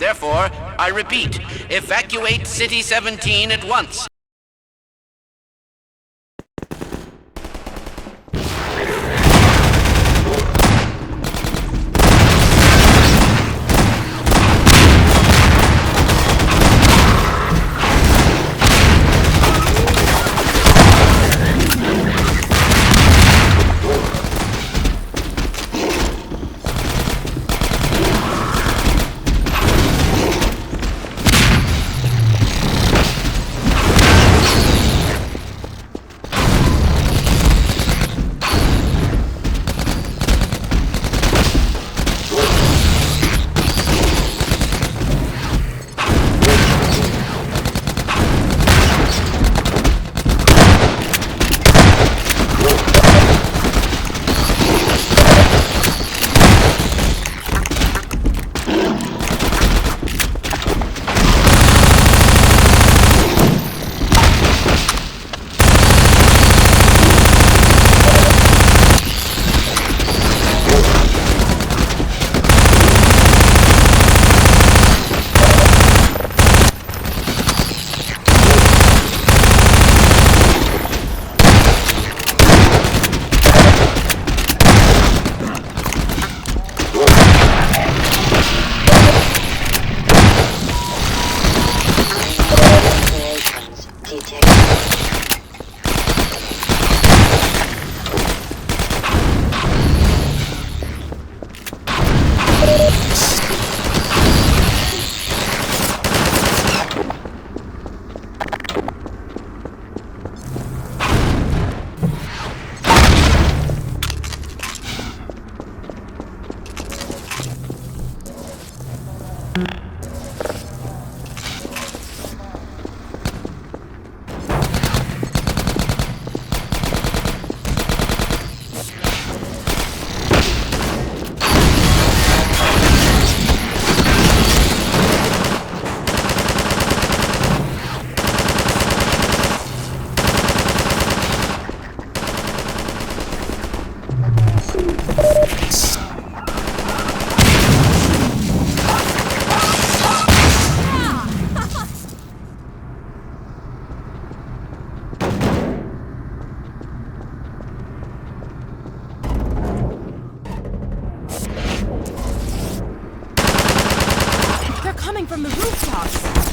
Therefore, I repeat, evacuate City 17 at once. From the rooftops!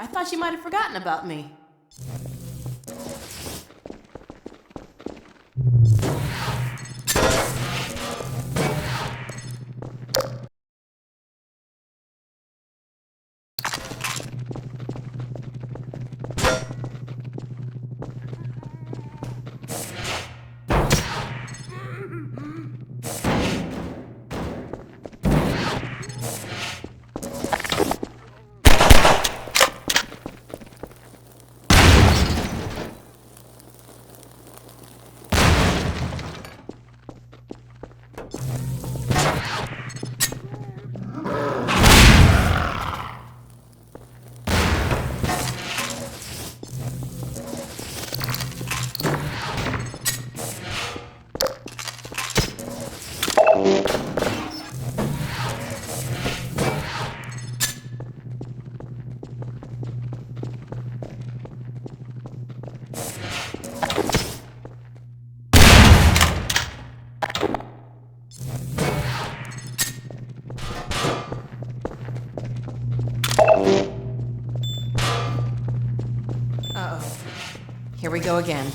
I thought you might have forgotten about me. Uh-oh. Here we go again.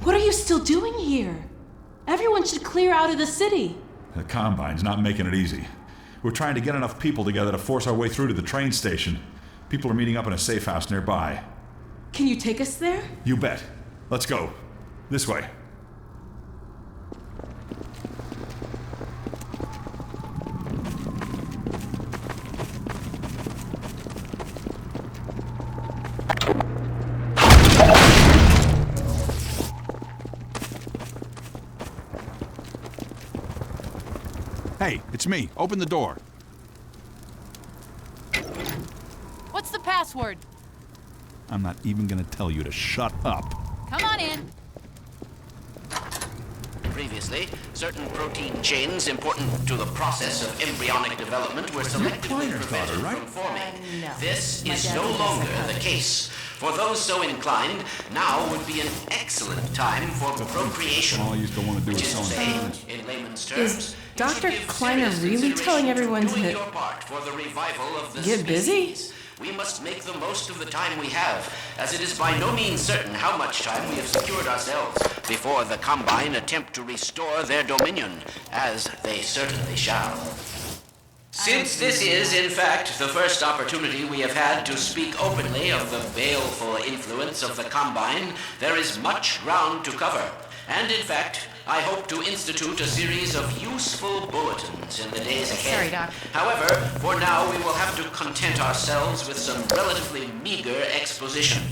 What are you still doing here? Everyone should clear out of the city. The Combine's not making it easy. We're trying to get enough people together to force our way through to the train station. People are meeting up in a safe house nearby. Can you take us there? You bet. Let's go. This way. Hey, it's me. Open the door. What's the password? I'm not even gonna tell you to shut up. Come on in. previously, certain protein chains important to the process of embryonic development were selectively Kleiner's prevented daughter, right? from forming. No. This My is dad no doesn't longer have the it. case. For those so inclined, now would be an excellent time for procreation. All I used to want to do Which is is to sell say, insurance. in layman's terms, Is you should Dr. give Kleiner serious really telling consideration everyone to doing to your part for the revival of the get busy? species. We must make the most of the time we have, as it is by no means certain how much time we have secured ourselves before the Combine attempt to restore their dominion, as they certainly shall. Since this is, in fact, the first opportunity we have had to speak openly of the baleful influence of the Combine, there is much ground to cover. And in fact, I hope to institute a series of useful bulletins in the days ahead. Sorry, Doc. However, for now we will have to content ourselves with some relatively meager exposition.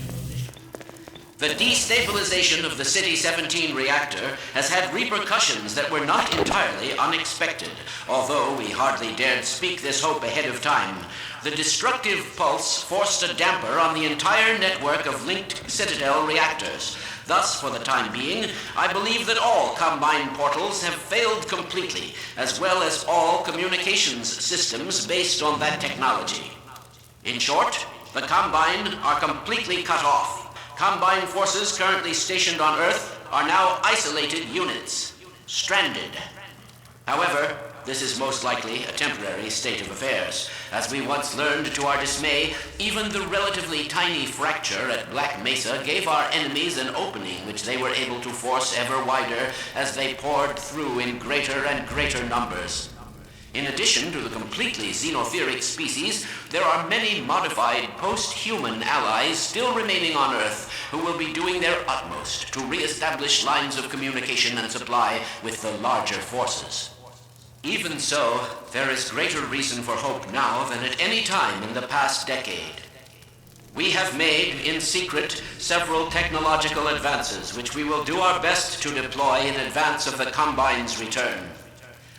The destabilization of the City 17 reactor has had repercussions that were not entirely unexpected, although we hardly dared speak this hope ahead of time. The destructive pulse forced a damper on the entire network of linked Citadel reactors. Thus, for the time being, I believe that all Combine portals have failed completely, as well as all communications systems based on that technology. In short, the Combine are completely cut off. Combine forces currently stationed on Earth are now isolated units, stranded. However, this is most likely a temporary state of affairs. As we once learned to our dismay, even the relatively tiny fracture at Black Mesa gave our enemies an opening which they were able to force ever wider as they poured through in greater and greater numbers. In addition to the completely xenotheric species, there are many modified post-human allies still remaining on Earth who will be doing their utmost to re-establish lines of communication and supply with the larger forces. Even so, there is greater reason for hope now than at any time in the past decade. We have made, in secret, several technological advances which we will do our best to deploy in advance of the Combine's return.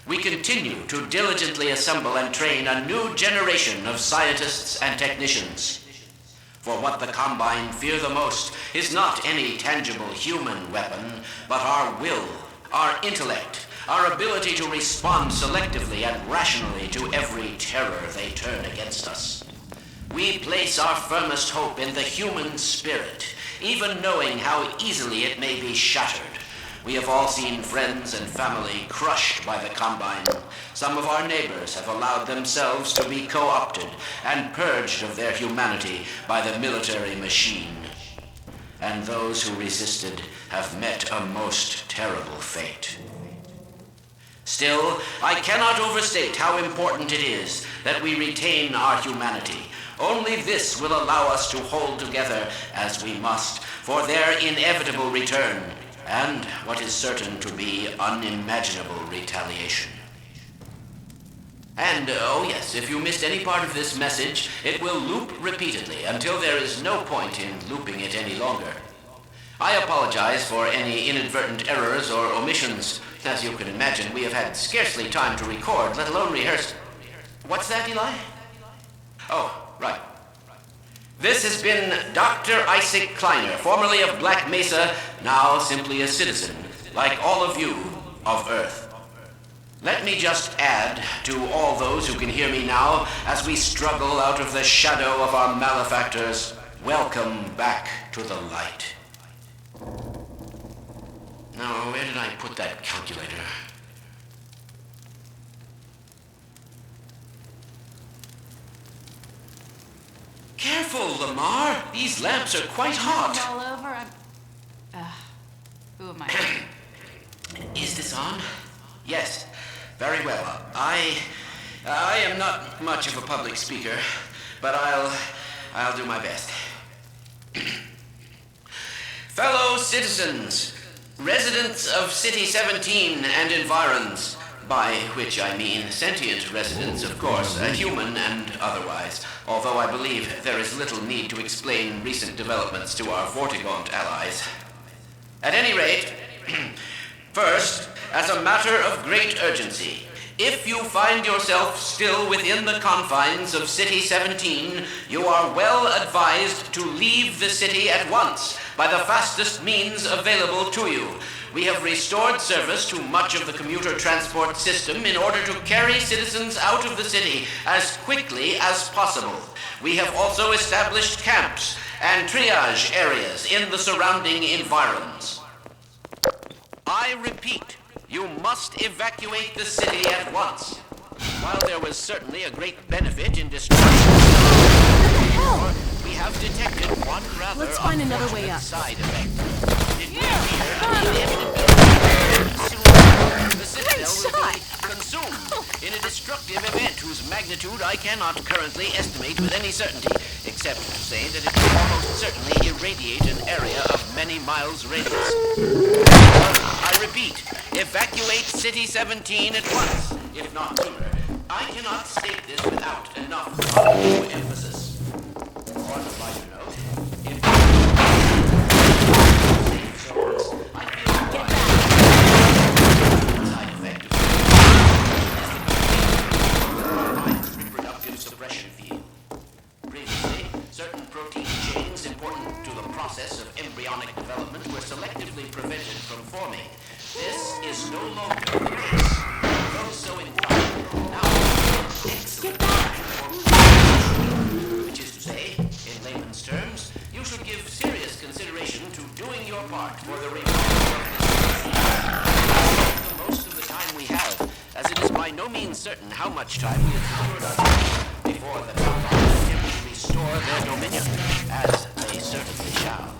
We continue to diligently assemble and train a new generation of scientists and technicians. For what the Combine fear the most is not any tangible human weapon, but our will, our intellect, our ability to respond selectively and rationally to every terror they turn against us. We place our firmest hope in the human spirit, even knowing how easily it may be shattered. We have all seen friends and family crushed by the Combine. Some of our neighbors have allowed themselves to be co-opted and purged of their humanity by the military machine. And those who resisted have met a most terrible fate. Still, I cannot overstate how important it is that we retain our humanity. Only this will allow us to hold together as we must for their inevitable return, and what is certain to be unimaginable retaliation. And, oh yes, if you missed any part of this message, it will loop repeatedly until there is no point in looping it any longer. I apologize for any inadvertent errors or omissions. As you can imagine, we have had scarcely time to record, let alone rehearse. What's that, Eli? Oh, right. This has been Dr. Isaac Kleiner, formerly of Black Mesa, now simply a citizen, like all of you, of Earth. Let me just add to all those who can hear me now, as we struggle out of the shadow of our malefactors, welcome back to the light. Now, where did I put that calculator? Careful, Lamar. These lamps are quite hot. All over. Who am I? Is this on? Yes. Very well. I am not much of a public speaker, but I'll do my best. Fellow citizens, residents of City 17 and environs, by which I mean sentient residents, of course, human and otherwise, although I believe there is little need to explain recent developments to our Vortigaunt allies. At any rate, first, as a matter of great urgency, if you find yourself still within the confines of City 17, you are well advised to leave the city at once by the fastest means available to you. we have restored service to much of the commuter transport system in order to carry citizens out of the city as quickly as possible. We have also established camps and triage areas in the surrounding environs. I repeat, you must evacuate the city at once. While there was certainly a great benefit in destroying we have detected one rather Let's find another way up. side effect. It may the citadel will be consumed in a destructive event whose magnitude I cannot currently estimate with any certainty, except to say that it will almost certainly irradiate an area of many miles radius. I repeat, evacuate City 17 at once, if not sooner. I cannot state this without enough undue emphasis. On a lighter note, if I feel side effect of reproductive suppression field. Previously, certain protein chains important to the process of embryonic development were selectively prevented from forming. This is no longer the case. Though so in time, now excellent time for which is to say, in layman's terms, you should give serious consideration to doing your part for the revival of this species. The most of the time we have, as it is by no means certain how much time we have secured ourselves before the Compound attempt to restore their dominion, as they certainly shall.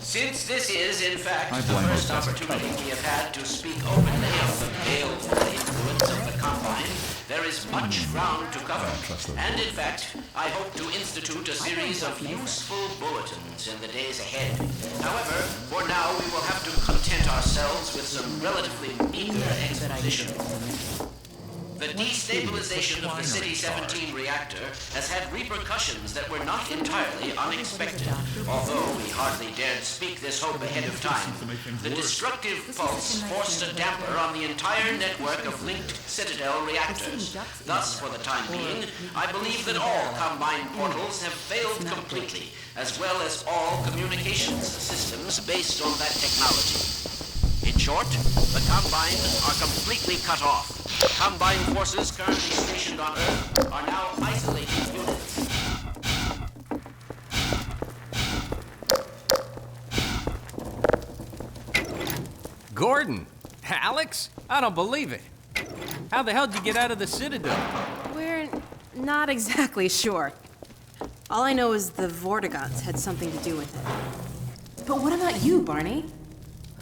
Since this is, in fact, the first opportunity we have had to speak openly of the baleful influence of the Combine, there is much ground to cover. And in fact, I hope to institute a series of useful bulletins in the days ahead. However, for now we will have to content ourselves with some relatively meager exposition. The destabilization of the City 17 reactor has had repercussions that were not entirely unexpected, although we hardly dared speak this hope ahead of time. The destructive pulse forced a damper on the entire network of linked Citadel reactors. Thus, for the time being, I believe that all Combine portals have failed completely, as well as all communications systems based on that technology. In short, the Combine are completely cut off. Combine forces currently stationed on Earth are now isolated units. Gordon? Alex? I don't believe it. How the hell did you get out of the Citadel? We're not exactly sure. All I know is the Vortigots had something to do with it. But what about you, Barney?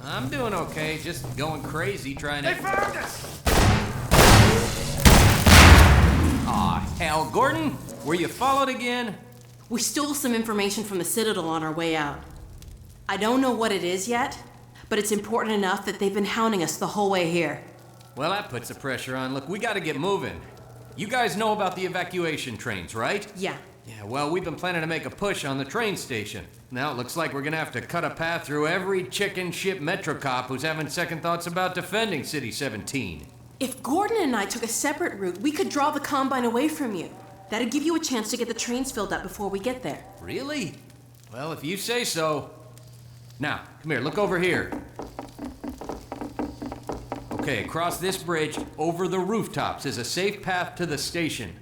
I'm doing okay, just going crazy trying to... They found us! Aw, hell, Gordon? Were you followed again? We stole some information from the Citadel on our way out. I don't know what it is yet, but it's important enough that they've been hounding us the whole way here. Well, that puts the pressure on. Look, we gotta get moving. You guys know about the evacuation trains, right? Yeah. Yeah, well, we've been planning to make a push on the train station. Now it looks like we're gonna have to cut a path through every chicken ship Metro cop who's having second thoughts about defending City 17. If Gordon and I took a separate route, we could draw the Combine away from you. That'd give you a chance to get the trains filled up before we get there. Really? Well, if you say so. Now, come here, look over here. Okay, across this bridge, over the rooftops, is a safe path to the station.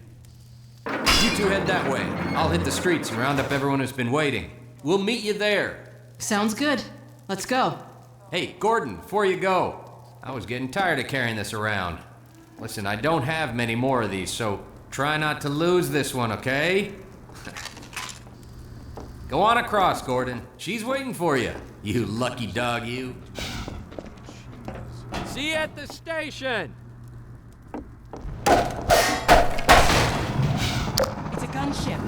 You two head that way. I'll hit the streets and round up everyone who's been waiting. We'll meet you there. Sounds good. Let's go. Hey, Gordon, before you go, I was getting tired of carrying this around. Listen, I don't have many more of these, so try not to lose this one, okay? Go on across, Gordon. She's waiting for you. You lucky dog, you. See you at the station. It's a gunship.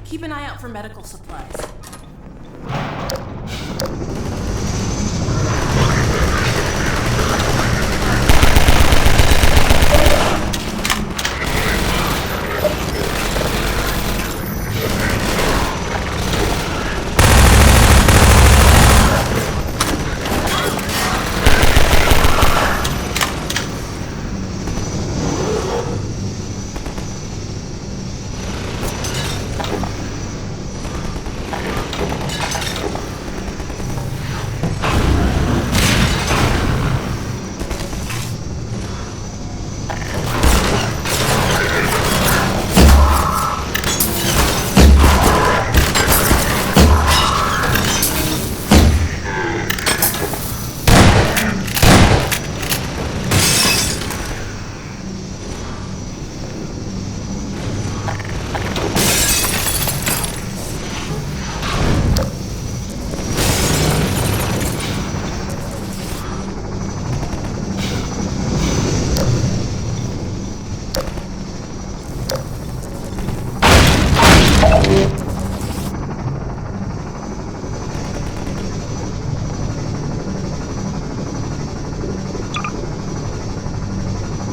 Keep an eye out for medical supplies.